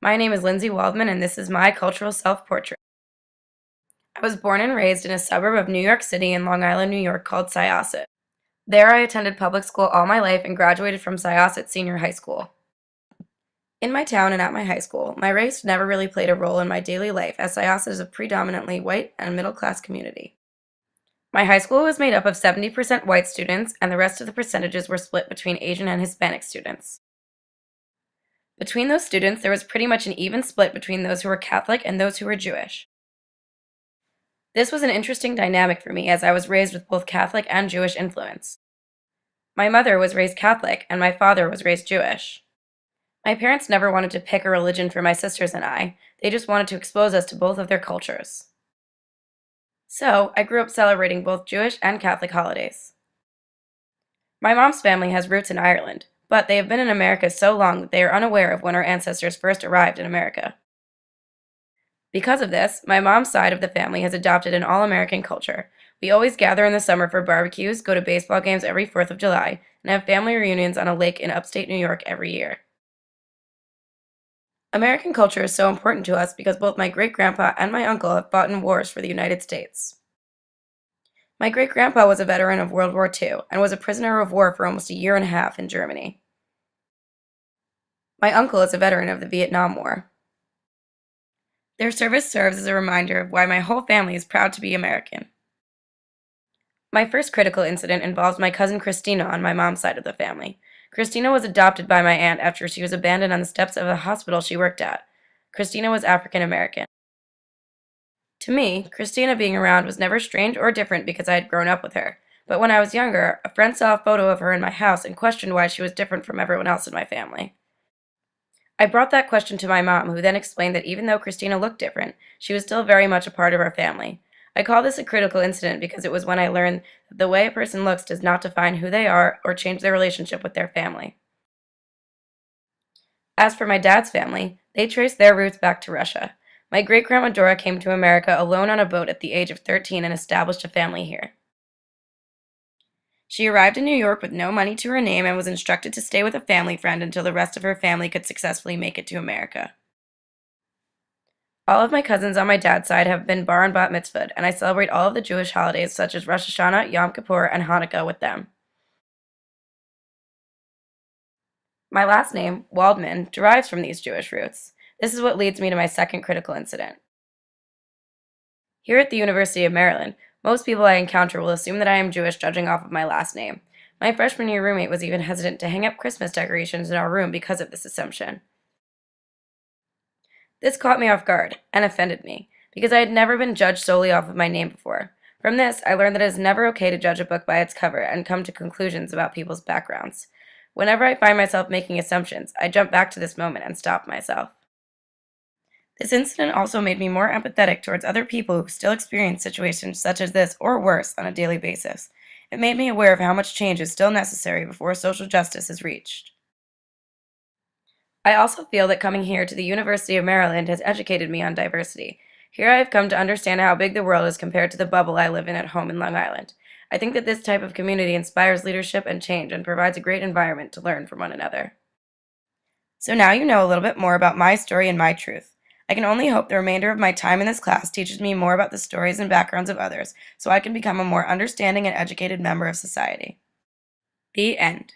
My name is Lindsay Waldman, and this is my cultural self-portrait. I was born and raised in a suburb of New York City in Long Island, New York called Syosset. There I attended public school all my life and graduated from Syosset Senior High School. In my town and at my high school, my race never really played a role in my daily life as Syosset is a predominantly white and middle-class community. My high school was made up of 70% white students, and the rest of the percentages were split between Asian and Hispanic students. Between those students, there was pretty much an even split between those who were Catholic and those who were Jewish. This was an interesting dynamic for me as I was raised with both Catholic and Jewish influence. My mother was raised Catholic and my father was raised Jewish. My parents never wanted to pick a religion for my sisters and I, they just wanted to expose us to both of their cultures. So, I grew up celebrating both Jewish and Catholic holidays. My mom's family has roots in Ireland, but they have been in America so long that they are unaware of when our ancestors first arrived in America. Because of this, my mom's side of the family has adopted an all-American culture. We always gather in the summer for barbecues, go to baseball games every 4th of July, and have family reunions on a lake in upstate New York every year. American culture is so important to us because both my great-grandpa and my uncle have fought in wars for the United States. My great-grandpa was a veteran of World War II and was a prisoner of war for almost a year and a half in Germany. My uncle is a veteran of the Vietnam War. Their service serves as a reminder of why my whole family is proud to be American. My first critical incident involves my cousin Christina on my mom's side of the family. Christina was adopted by my aunt after she was abandoned on the steps of the hospital she worked at. Christina was African American. To me, Christina being around was never strange or different because I had grown up with her. But when I was younger, a friend saw a photo of her in my house and questioned why she was different from everyone else in my family. I brought that question to my mom, who then explained that even though Christina looked different, she was still very much a part of our family. I call this a critical incident because it was when I learned that the way a person looks does not define who they are or change their relationship with their family. As for my dad's family, they trace their roots back to Russia. My great-grandma Dora came to America alone on a boat at the age of 13 and established a family here. She arrived in New York with no money to her name and was instructed to stay with a family friend until the rest of her family could successfully make it to America. All of my cousins on my dad's side have been bar and bat mitzvahed, and I celebrate all of the Jewish holidays such as Rosh Hashanah, Yom Kippur, and Hanukkah with them. My last name, Waldman, derives from these Jewish roots. This is what leads me to my second critical incident. Here at the University of Maryland, most people I encounter will assume that I am Jewish judging off of my last name. My freshman year roommate was even hesitant to hang up Christmas decorations in our room because of this assumption. This caught me off guard and offended me, because I had never been judged solely off of my name before. From this, I learned that it is never okay to judge a book by its cover and come to conclusions about people's backgrounds. Whenever I find myself making assumptions, I jump back to this moment and stop myself. This incident also made me more empathetic towards other people who still experience situations such as this or worse on a daily basis. It made me aware of how much change is still necessary before social justice is reached. I also feel that coming here to the University of Maryland has educated me on diversity. Here I have come to understand how big the world is compared to the bubble I live in at home in Long Island. I think that this type of community inspires leadership and change and provides a great environment to learn from one another. So now you know a little bit more about my story and my truth. I can only hope the remainder of my time in this class teaches me more about the stories and backgrounds of others so I can become a more understanding and educated member of society. The end.